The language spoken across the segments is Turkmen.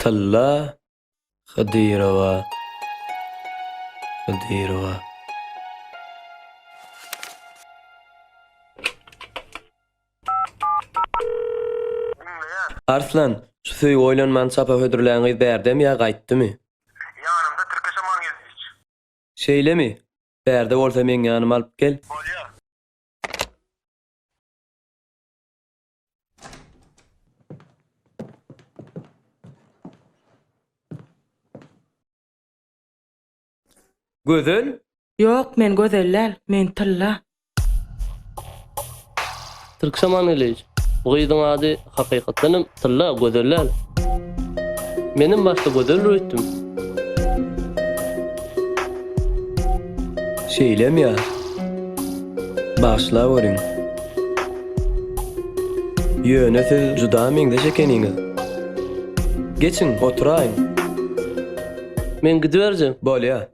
Talla Khadirova. Khadirova. Arslan, şu söýüp oýlanman çapa hödürläňiz bärdem ýa gaýtdymy? Yanımda Türkeşaman gezdiç. Şeýlemi? Bärde bolsa men ýanyma alyp gel. Bolýa. Gözel? Yok, men gözellär, men Talla. Türksaman elej. Bu gyzyň ady hakykatdanam Talla gözeller. Menim başda gözel rüýtüm. Şeýlemi ýa? Başla görüň. Ýöne siz juda meňde şekeniňiz. Geçin, oturaýyn. Men gidiberjem. Bolýa.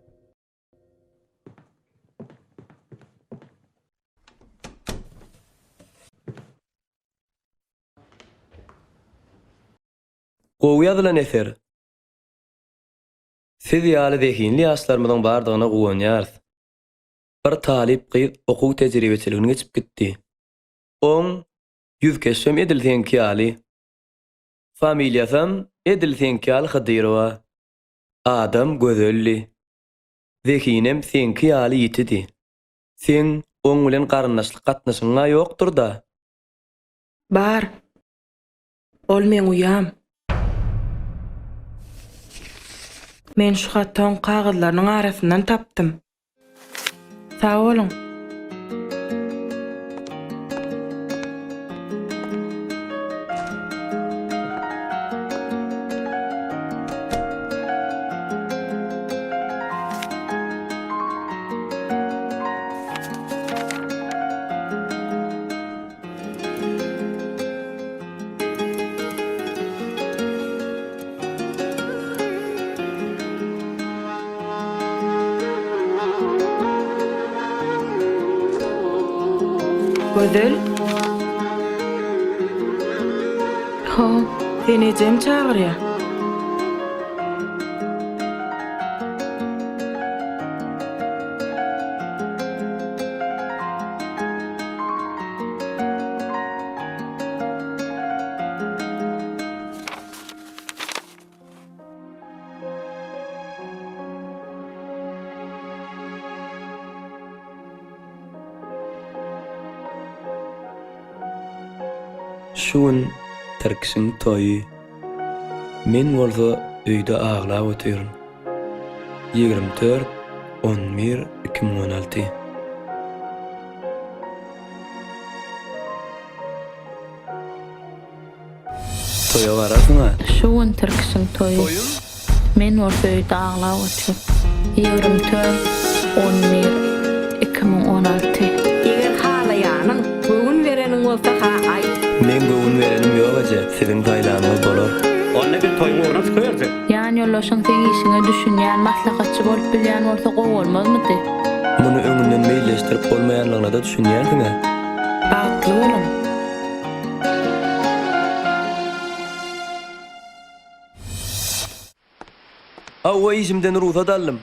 Gowy ýazylan eser. Siz ýaly zehinli ýaşlarymyzyň bardygyna gowanýarsyz. Bir talip gyz okuw tejribeçiligini geçip gitdi. Oň ýüzkeşem edilýänki ýaly. Familiýasam edilýänki ýaly Khadirova. Adam gözelli. Zehinem senki ýaly ýitidi. Sen oň bilen garyndaşlyk gatnaşyňa ýokdur da. Bar. Ol men uyam. Men şu haton kağıtlarynyň arasyndan tapdym. Sağ olun. Gözel. Ho, seni jem çağırýar. Şuun Türkçiň toýy. Men bolsa öýde aglap oturýarym. 24-11-2016. Toýa barasyňa. Şuun Türkçiň toýy. Toýum? Men ortaýda aglap otur. 24-11-2016. Eger halaýanyň bugün bereniň bolsa ay. Men göwün berenim ýok eje. Siziň taýlanyňyz bolar. Onunla bir toyun uğruna çıkıyordu. Yani yollaşan sen işine düşünýän maslahatçy bolup bilýän bolsa gowulmazmydy? Muny öňünden meýilleşdirip bolmaýanlygyna da düşünýärsiň-a? Bagtly bolun. Awwa işimden ruhsat aldım.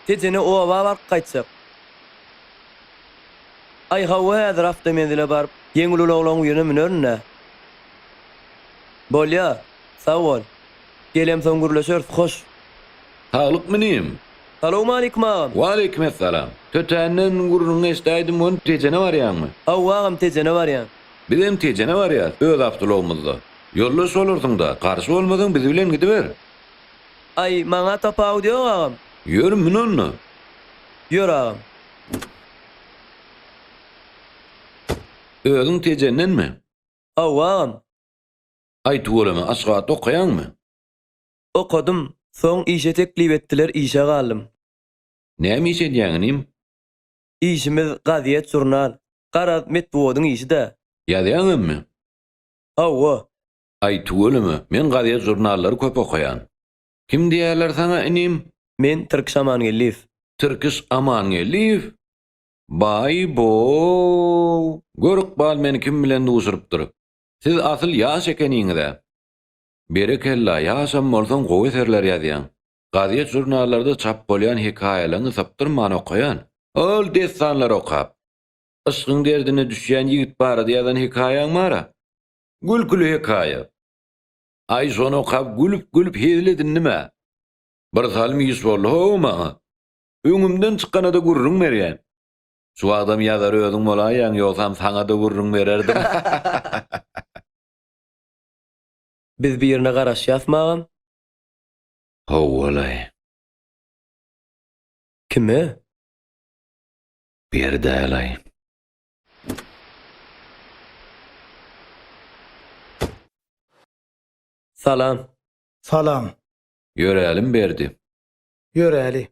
Tejene owa bark gaýtsak. Ay hawa häzir avtomobile barıp yeňil ulaglaň ýerine minerine. Bolýa, sag bol. Gelem soň gürleşer, hoş. Sağlık mıyım? Salamu alaykum ağam. Wa aleykümselam. Tötänden gurrun esdaýdym on tejene var ýa-mı? Awwa ağam tejene var ýa. Bizim tejene var ya, öz Abdulowmuzda. Yollaş olurdyň da, garşy bolmadyň bizi bilen gidiber. Ay maňa tapaw diýok ağam. Ýör minonnu. Ýör ağam. Özüň tejenenmi? Awwa ağam. Aýtyp bolamy, aşgat okaýanmy? Okudum. Soň işe teklip etdiler, işe galdym. Näme iş edýäňim? İşimiz gaziýet jurnal. Garaz metbuodyň işi de. Ýazýaňmy? Awwa. Aýtyp bolamy, men gaziýet jurnallary köp okaýan. Kim diýerler sana inim? Men Türkçaman Elif. Türkis Aman Elif. Bay bo. Görük bal meni kim bilen duşurup durup. Siz asıl ýaş ekeniňizde. Berekella ýaşam bolsaň gowy eserler ýazýan. Gaziýet jurnallarda çap bolýan hikaýalaryny sapdyrman okaýan. Ol destanlar okap. Işgyň derdine düşýän ýigit barada ýazan hikaýaň mara. Gülkülü hikaýa. Ay şonu okap gülüp hezledin nime? Bir salmy ýyş boldy howma. Öňümden çykana da gurrun berýän. Şu adam ýazar özüň bolaýan ýoksam saňa da gurrun bererdim. Biz bir ýerine garaş ýazmagam. Howalay. Kime? Bir dälay. Salam. Salam. Ýörelim berdi. Ýöräli.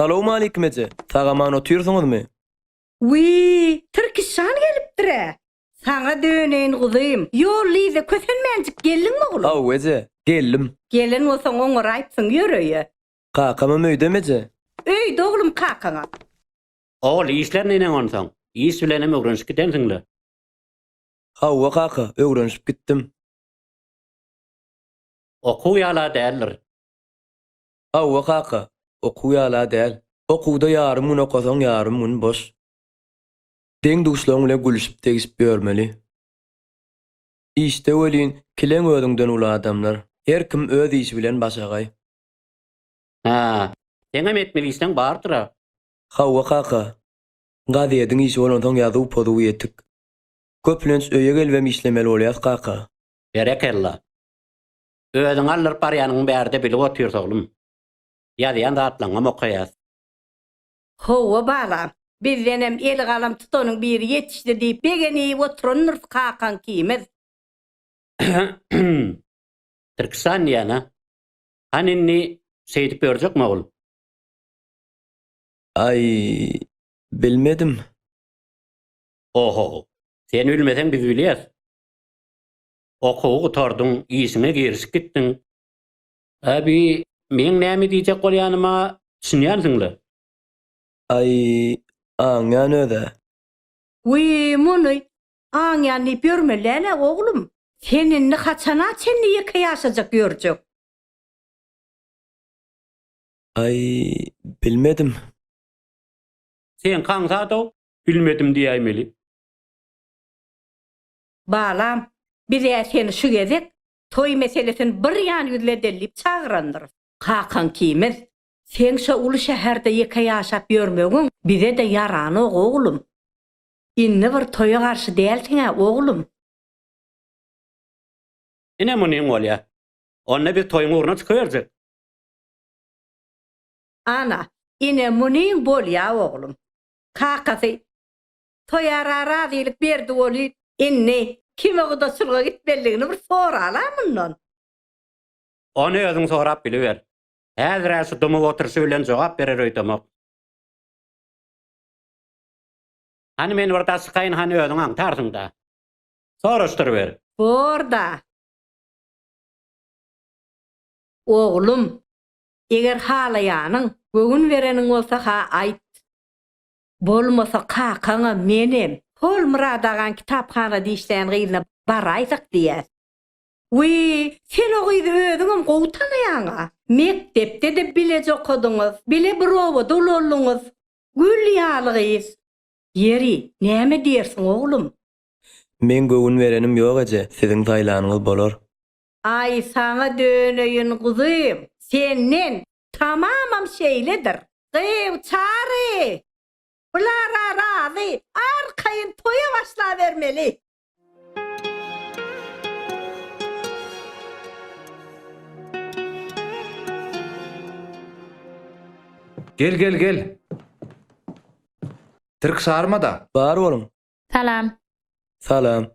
Salam aleikum ece. Tagaman oturýarsyňyzmy? Wi, Türkistan gelipdir. Sana döneyin kuzuyum. Yollyzy kösenmenjik gellinmi oğlum? Aw ece, geldim. Gelin olsaň oňa aýtsyň ýöreýe. Kakama möýdem ece. Öýde oğlum kakaňa. Oğul işler nene onsan? İş bilen hem öğrenşik gidensinle. Hawwa kaka, öwrenşip gitdim. Oku yala değerler. Hawwa kaka, okuýala däl. Okuwda ýarym gün okasaň ýarym gün boş. Deň duşlaryň bilen gülüşip tegişip bermeli. İşte welin kileň özüňden uly adamlar. Her kim öz işi bilen başagay. Ha, deňem etmeliýsen bardyra. Hawwa kaka. Gaziýetiň işi bolansoň ýazyp poduwy etdik. Köplenç öýe gelbem işlemeli bolýar kaka. Berekella. Özüň allar barýanyň bärde bilip oturýar oglum. Ýazýan da atlaňam okaýas. Howa bala. Bizden hem el galam tutanyň biri ýetişdi diýip begeni oturunur kakan kiýmez. Türkistan ýana. Hanini seýdip berjekmi oğul? Ay, bilmedim. Oho. Sen bilmesen biz bilýäs. Okuw gutardyň, işine girişip gitdiň. Abi, men näme diýjek bolýanyma düşünýärsiňle? Ay, aňan öde. Wi, muny aňany görmelene oğlum. Seninni haçana senni ýeke ýaşajak görjek. Ay, bilmedim. Sen kaňsada bilmedim diýämeli. Balam, bize seni şu gezek, toy meselesini bir yan yüzle delip çağırandır. Kakan kiýmez. Sen şu ulu şäherde ýeke ýaşap ýörmegiň bize de yarany oğlum. Inni bir toýa garşy dältiňe oğlum. Ine munyň bolýar. Onna bir toýuň ugruna çykyberjek. Ana, ine munyň bolýar oğlum. Kakasy toýara razylyk berdi boly. Inni kime gudaşylyga gitmeligini bir soralamyndan. Onu özüň sorap biliber. Häzir şu domy otursy bilen jogap berer öýdemek. Hani men orta sykaýyn hani özüň aňtarsyň da. Soraşdyr ber. Orada. Oğlum, eger halaýanyň gögün vereniň bolsa ha aýt. Bolmasa kakaňa menem Hol muradagan kitapxanada işleyen gyýyna baraýsak diýär. Wi, sen ogydy özüňem gowtanaýaňa. Mektepde de bilej okudyňyz, bile birowa dololluňyz. Gül ýalygyz. Yeri, näme diýersiň oglum? Men göwün verenim ýok eje, siziň taýlanyňyz bolar. Ay sana döneýin kuzym. Senden tamamam şeýledir. Gyw çary. Bulara razy, arkayın toya başla vermeli. Gel. Türk sarmada. Bar bolun. Salam. Salam.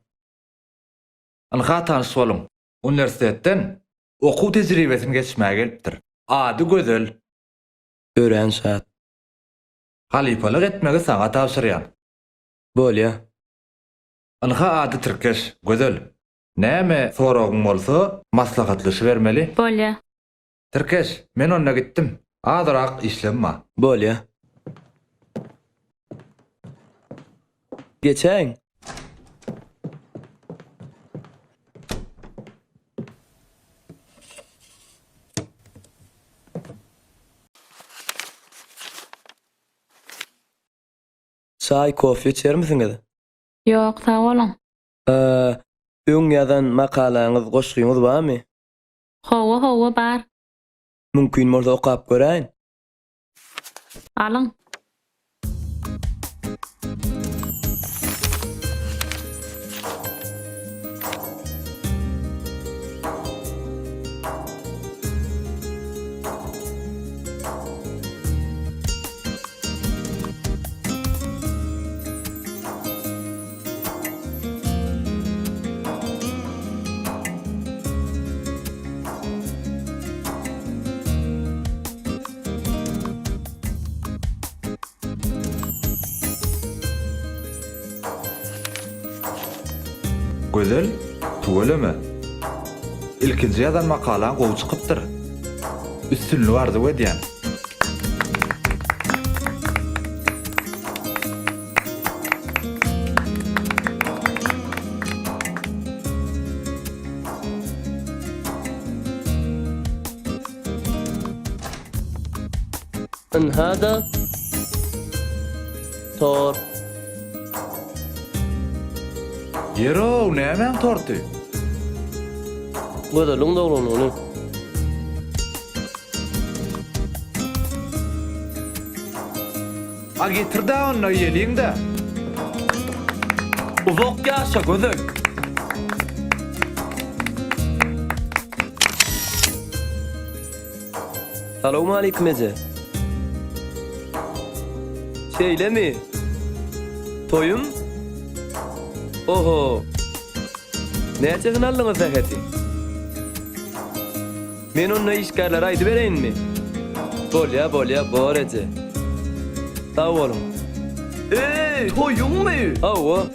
Anha tanış bolun. Üniversitetten okuw tejribesini geçmäge gelipdir. Ady gözel. Ören saat. Halifalyk etmegi saňa tapşyrýan. Bolýa. Anha ady Türkeş, gözel. Näme soragyň bolsa, maslahatlaşy bermeli. Bolýa. Türkeş, men onda gittim. Adyrak işlenme. Bolýa. Geçäň. Çay, kofe içer misiniz? Ýok, sag bolun. Öň ýazan makalaňyz, goşgyňyz barmy? Howa bar. Mümkin bolsa okap göräýin. Alyň. Gözel, tuweleme. İlkinji ýazan makalaň gowy çykypdyr. Üstünlüği arzu edýän. إن هذا tor. Yero, näme torty? Gözelliň dogrunyny. A getir da onu ýeliň-de. Uzak ýaşa gözel. Salamu aleykum ece. Şeyle mi? Toyum? Oho. Näçe gynallyňyz säheti? Men onu işgärler aýdy bereýinmi? Bolýa, bor ece. Sag bolun. Toyummy? Awa.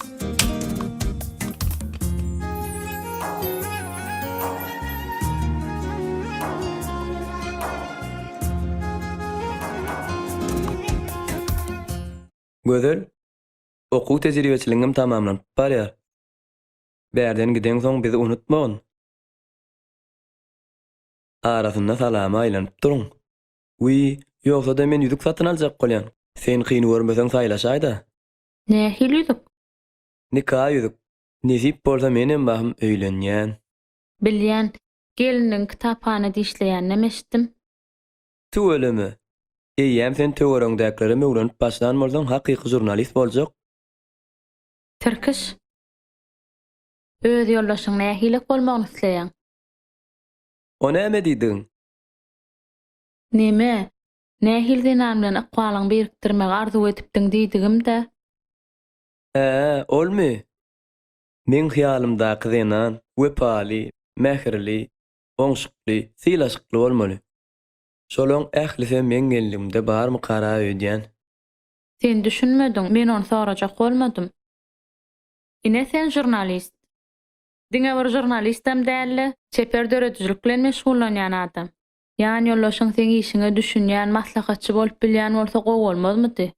Gözel, okuw tejribeçiliğim tamamlanyp barýar. Bärden giden soň bizi unutmagyň. Arasynda salama aýlanyp duruň. Ýogsa da men ýüzük satyn aljak bolýan. Sen kyn görmeseň saýlaşaýda. Nähil ýüzük? Nikah ýüzük. Nesip bolsa menem bahym öýlenýän. Bilýän, geliniň kitaphanada işleýän eşitdim. Tu ölemi. Eýýäm sen töwerengdäklerimi öwrenip başlan bolsaň hakyky jurnalist boljak. Türkiş. Öz ýoldaşyň nähilek bolmagyny isleýän? O näme diýdiň? Neme? Nähil dinan bilen akwalyň birikdirmegi arzu edipdiň diýdigim-de. Olmy? Men hyalymdaky zenan, wepaly, mähirli, oňşukly, sylaşykly bolmaly. Şolaň ählise men gelimde barmy kara öýdýän. Sen düşünmediň, men onu sorajak bolmadym. Ine sen jurnalist. Diňe bir jurnalistem däli, çeper döredijlik bilen meşgullanýan adam. Ýani ýollaşyň sen işiňe düşünýän maslahatçy bolup bilýän bolsa gowy bolmazmydy?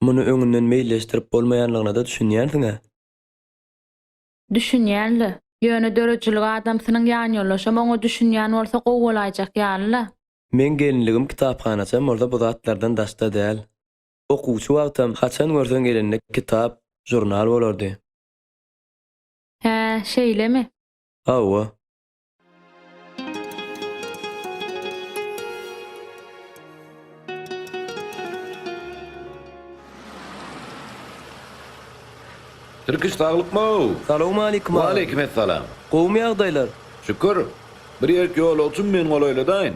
Muny öňünden meýilleşdirip bolmaýanlygyna da düşünýänsiň-a? Düşünýänli. Ýöne dörejilik adamsynyň ýany ýollaşam oňa düşünýän bolsa gowy bolajak ýalyla. Men gelinligim kitaphanada bolsa bu zatlardan daşda däl. Okuwçy wagtam haçan görseň elinde kitap, jurnal bolardy. Şeýlemi? Awa. Türkiş sağlıkmı? Salamu aleykum. Wa aleykumussalam. Gowmy ýagdaýlar? Şükür. Bir ýerki ýol olsun men golaýla daýyn.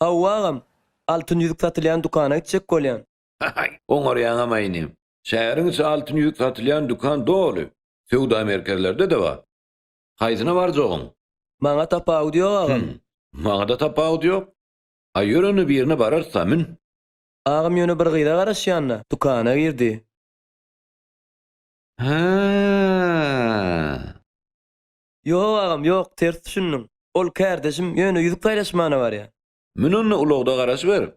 Awwagam, altyn ýüzük satylýan dukana gitjek bolýan. Oňar ýaňamaýnym. Şäheriň içi altyn ýüzük satylýan dukan doly. Sewda merkezlerde de bar. Haýsyna barjagyň? Maňa tapaw diýogam. Maňa da tapaw diýok. Aýyrany birine bararsamyn. Agam ýöne bir gyza garaşýanna, dukana girdi. Ha. Yok agam, yok, ters düşündüm. Ol kardeşim ýöne yüzük taýlaşmany var ya. Men onu ulugda garaş ber.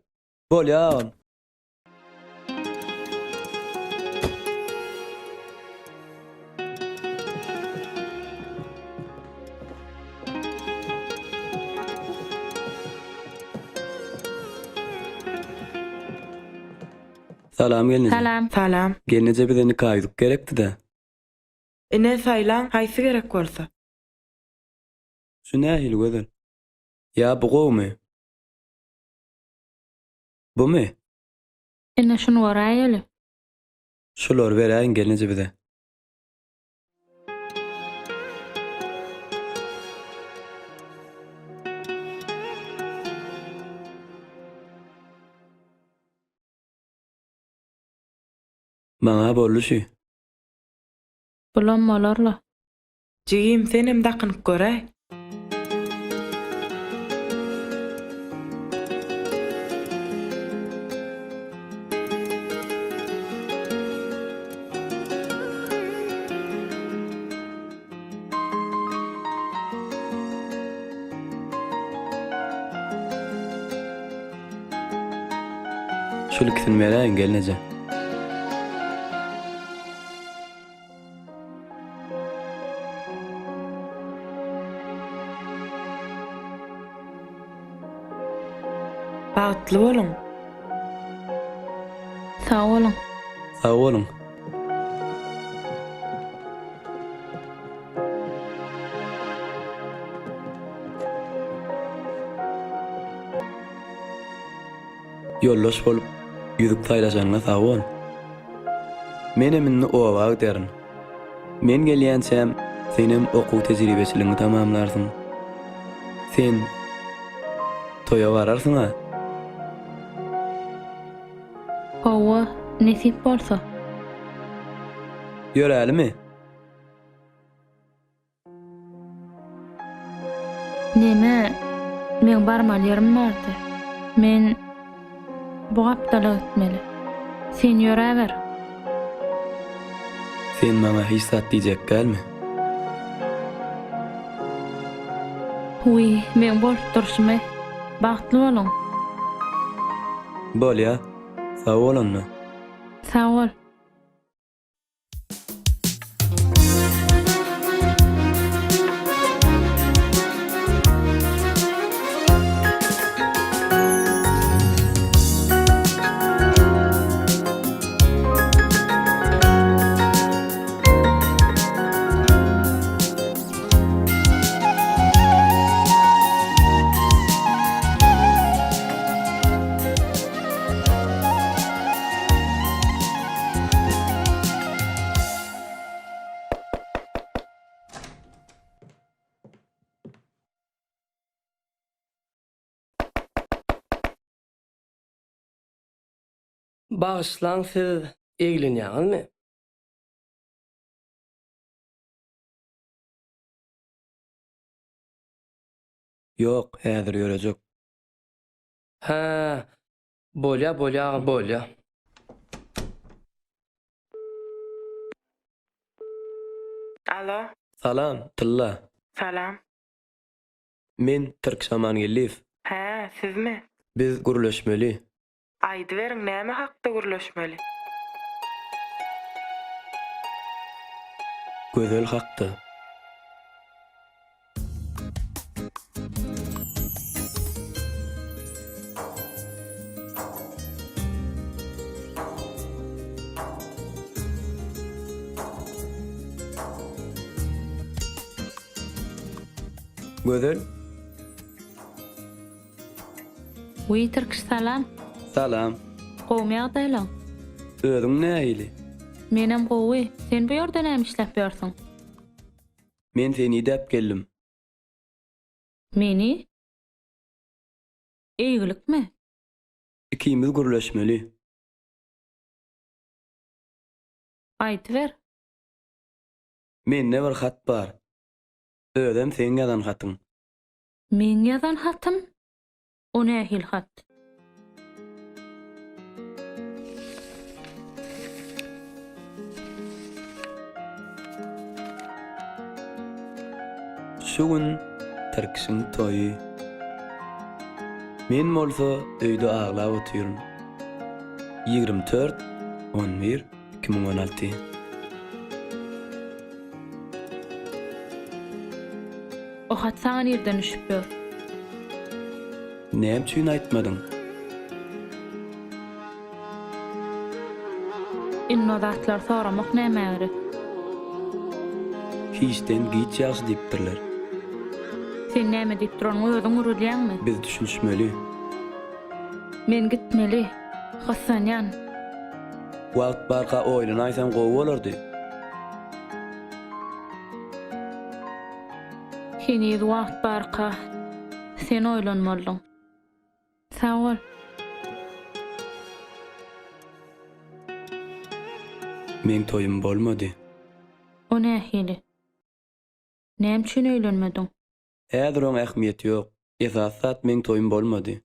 Bol ya agam. Salam gelinize. Salam. Salam. Gelinize bize nikah ýüzük gerekdi-de. Ne saylan haýsy gerek bolsa? Şu nähil gözel. Ya bu gowy? Bu mu? Ene şunu waraýaly. Şular beräýin gelinize bize. Maňa boluşy. Bulan bolarla. Jigim senem dakynyp göräý. Şol ikisini beräýin gelinize. Bagtly bolun. Sağ olun. Sağ olun. Yoldaş bolup ýüzük taýlaşanyna sağ ol. Men eminni owa derin. Men gelýänsem senem okuw tejribesiligiňi tamamlarsyň. Sen toýa bararsyň ha. Hawa nesip bolsa. Ýörälimi? Neme? Men barmal yerim bardy. Men bu hapdala ötmeli. Sen ýöräber. Sen maňa hissat diýjek gelmi? Huy, men bolup durşmy. Bagtly bolun. Bol ya. Sağ olun. Sağ ol. Bağışlan siz eglenýäňizmi? Yok, häzir ýörejek. Ha, bolýa. Alo. Salam, Tylla. Salam. Men Türkşaman Gelif. Ha, sizmi? Biz guruluşmaly. Aýdy beriň, näme hakda guruluşmaly? Gözel hakda. Gözel. Huy, Türkş salam. Salam. Gowmy ýagdaýlaň. Özüň nähili? Menem gowy. Sen bu ýerde näme işläp ýörsiň? Men seni dep geldim. Meni? Eýgilikmi? İkimiz guruluşmaly. Aýdy ber. Mende bir hat bar. Özüm sen ýazan hatyň. Men ýazan hatym? O nähil hat? Şu gün Türkisiň toyu. Men bolsa öýde aglap oturýarym. 24-11-2016. O hat saňa nerden düşüp ýör? Näme üçin aýtmadyň? Innovatlar soramak näme gerek? Hiçden giç ýaşy diýipdirler. Sen näme diýip duran özüň urulýanmy? Biz düşünşmeli. Men gitmeli. Hasanyan. Wagt barka oýlanaýsam gowy bolardy. Hini wagt barka. Sen oýlanmalyň. Sağ ol. Men toyum bolmady. O nähili? Näme üçin öýlenmediň? Häzir oň ähmiýeti ýok. Esasat men toyum bolmady.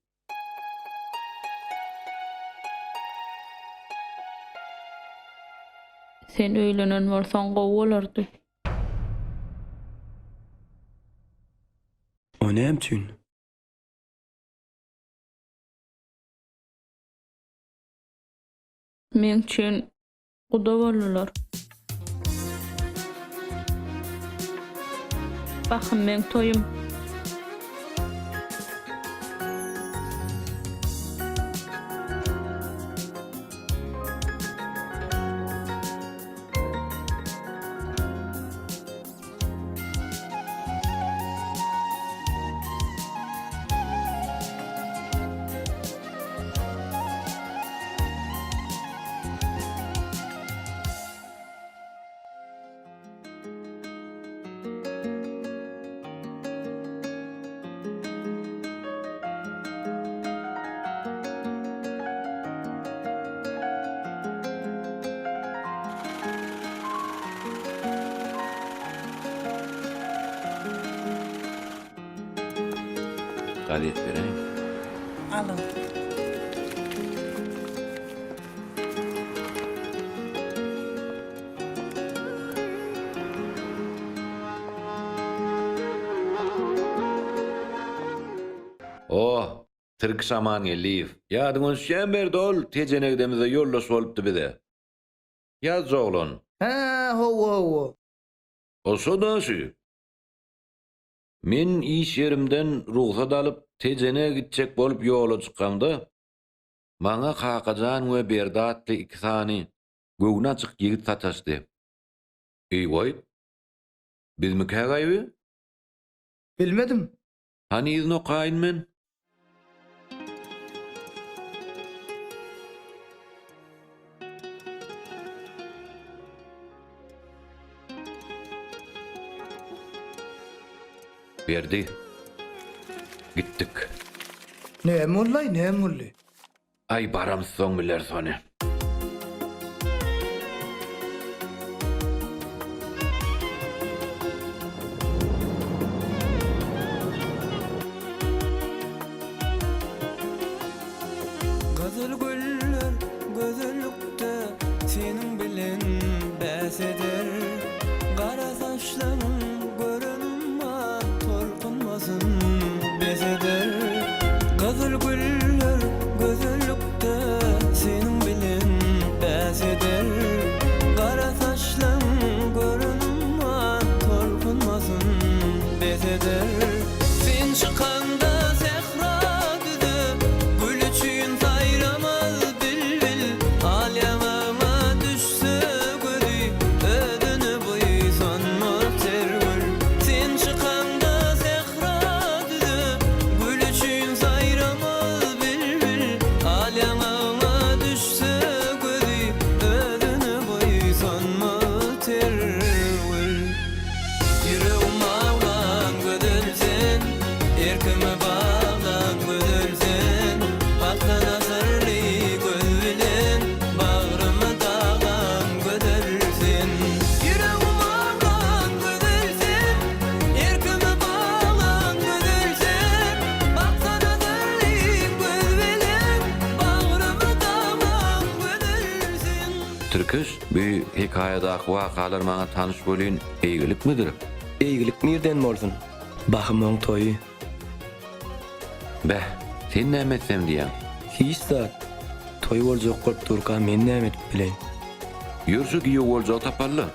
Sen öýlenen bolsaň gowy bolardy. O näme üçin? Men üçin guda bolurlar. Bakın men toyum. Gadet bereň. Alın. Oh, Türk saman gelýär. Ýadyňyz şen berdi ol, tejenegdemize ýoldaş bolupdy bize. Ýaz oğlan. Ha, ho. O sodasy. Men iş yerimden ruhsat alyp tejene gitjek bolup ýola çykganda, maňa Kakajan we Berdatly iki sany göwüne açyk ýigit sataşdy. Eýway. Bizmi kägaýby? Bilmedim. Hani izno qaýyn men? Berdi. Gittik. Näme olay? Ay baram soň biler sony. Gazyl güller gözellükde senin bilen bäs eder. Gara saçlaryň görünmä torkunmasyn bes eder. Gazyl güller gözellükde senin bilen bäs eder. Gara saçlaryň görünmä torkunmasyn bes eder. Sen çykanda zehra düde gül üçün sayramaz bilbil. Alyama düşse göri ödünü boysanmaz tergül. Sen çykanda zehra düde gül üçün sayramaz bilbil. Alyama düşse göri ödünü boysanmaz tergül. Yüreğim ağlan gödülsen, erkime bağlan gödülsen. Bakta nazarlı göz bilen, bağrımı dağlan gödülsen. Yüreğim ağlan gödülsen, erkime bağlan gödülsen. Bakta nazarlı göz bilen, bağrımı dağlan gödülsen. Türküs, bu hikaýadaky wakalar maňa tanyş bolýan eýgilik midir? Eýgilik nerden bolsun? Bakymyň toýy. Bäh, sen näme etsem diýäň? Hiç zat. Toy boljak bolup durkan men näme edip bilen? Ýürsük ýok boljak taparly.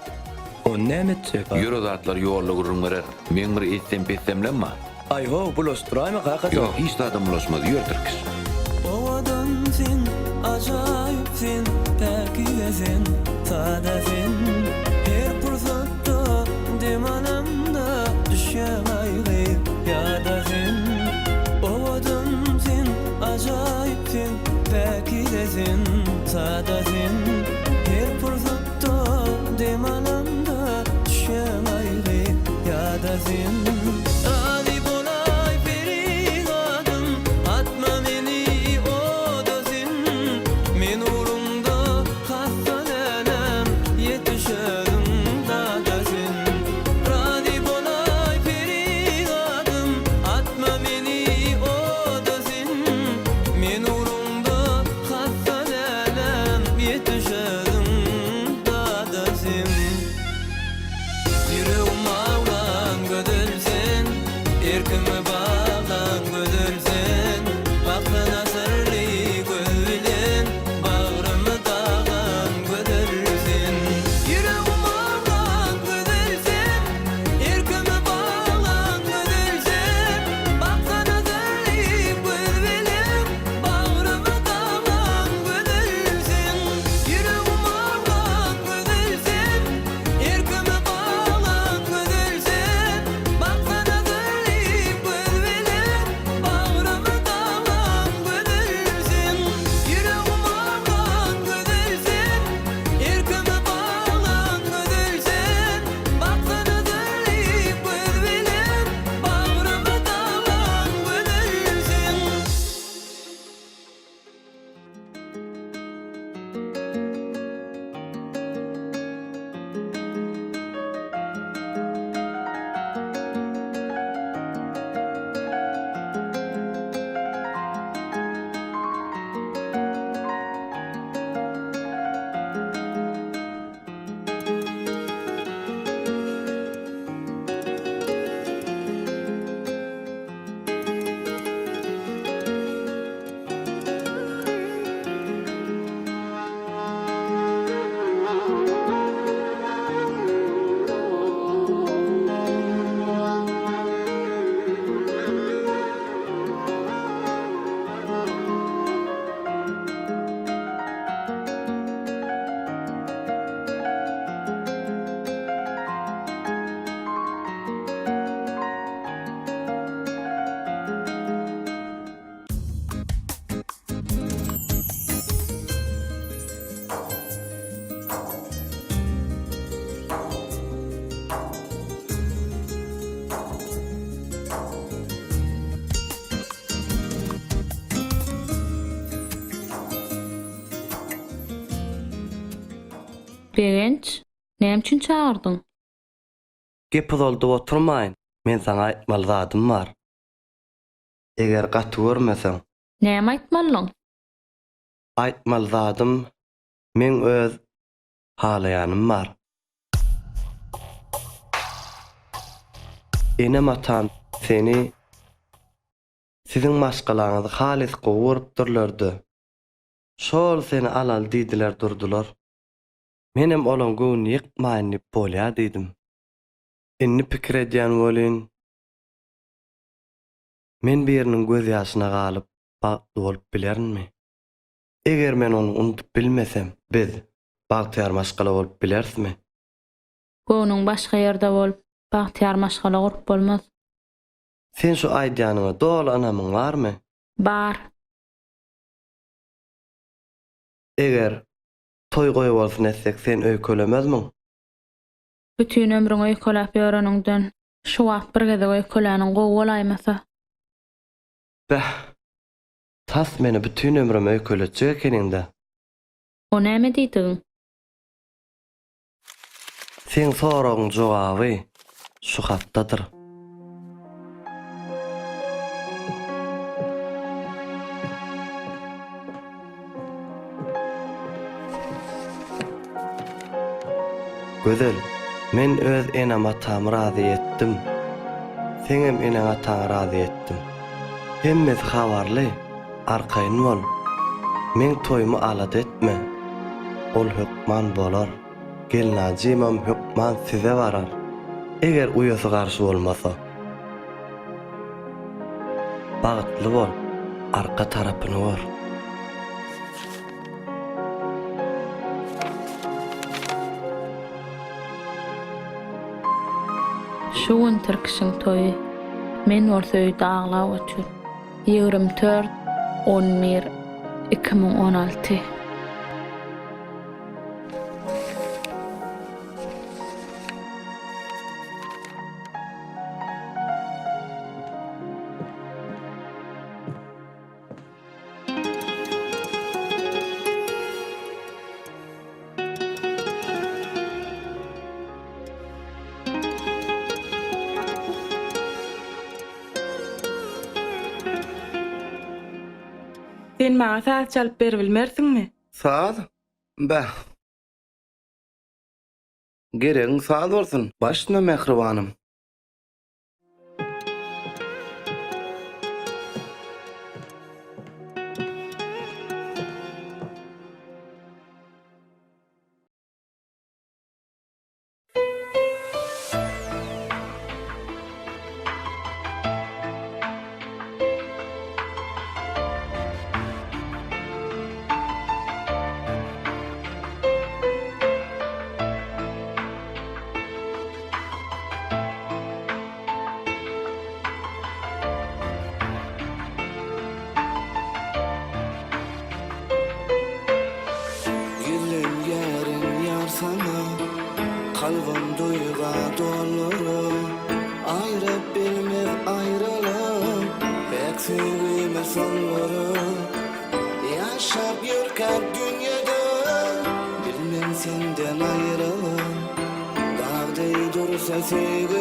On näme etjek? Ýöre zatlar ýolly gurrunlar. Men bir etsem pessemlenme. Ay ho, bulaşdyraymy gaýka? Ýok, hiç tadım bulaşmady, ýör Türkis. Owadan sen ajaýyp sen päkidesin sadasin her pursatda demanamda düşýän aýry ýadasin Owadan sen ajaýyp sen päkidesin sadasin her pursatda demanamda düşýän aýry ýadasin Radi bolay ferihadım atma meni odasın men urumda hastalanam yetişedim dadasın Radi bolay ferihadım atma meni odasın men urumda hastalanam yetişedim dadasın Yüreğim ağlan gödülsen Erkime bağlan gödülsen Baktana sırlı gülün Bağrımı dağlan gödülsen Yüreğim ağlan gödülsen Erkime bağlan gödülsen Baktana sırlı gülün Bağrımı dağlan gödülsen Yüreğim ağlan gödülsen Erkime bağlan gödülsen Baksana zırlı gülvelen Bağrımı dağlan gödülsen Yüreğim ağlan gödülsen Erkime bağlan gödülsen Baksana zırlı gülvelen Bağrımı dağlan gödülsen Begenç, näme üçin çağırdyň? Gepil oldu oturmayın. Men sana aýtmaly zadym bar. Eger gaty görmeseň, Näme aýtmalyň? aýtmaly zadym men öz halaýanym bar. Enem atan seni sizin maşgalaňyzy halis gowy durlardy. Şol seni alal diýdiler durdular. Menem olan gün ýykmaýyn dip bolýa diýdim. Inni pikir edýän bolyn. Men biriniň göz ýaşyna galyp bagtly bolup bilermi? Eger men onu unutup bilmesem, biz bagtyar maşgala bolup bilersmi? Göwnüň başga ýerde bolup, bagtyar maşgala gurup bolmaz. Sen şu aýdýanyňa dol anamyň barmy? Bar. Eger toy goýup bolsun etsek sen öýkelemezmiň? Bütün ömrüňi öýkelep ýöreningden şu wagt bir gede öýkeläniň gowy bolaýmasa. Bäh. Tas meni bütün ömrüm öýkeletjek ekeninde. O näme diýdiň? Sen soragyň jogaby şu hatdadyr. Gözel, men öz enama tam razy etdim. Teňem eneňe taň razy etdim. Hemmesi habarly, arkaýyn bol. Men toýumy alad etme. Ol hukman bolar. Gelnäjimem hukman size barar. Eger uyasy garşy bolmasa. Bagtly bol, arka tarapyny gör. Şu gün Türkişiň toýy. Men bolsa öýde aglap otur. 24-11-2016. Sen maňa saz çalyp berebilmersiňmi? Saz? Bah. Geregiň saz bolsun. Başna mehribanym. Kalbim duyga dolur, ayrıp bilmez ayrılım, pek sevgime sanırım. Yaşap yürker dünyada, bilmem senden ayrılım. Dağday dursa sevgi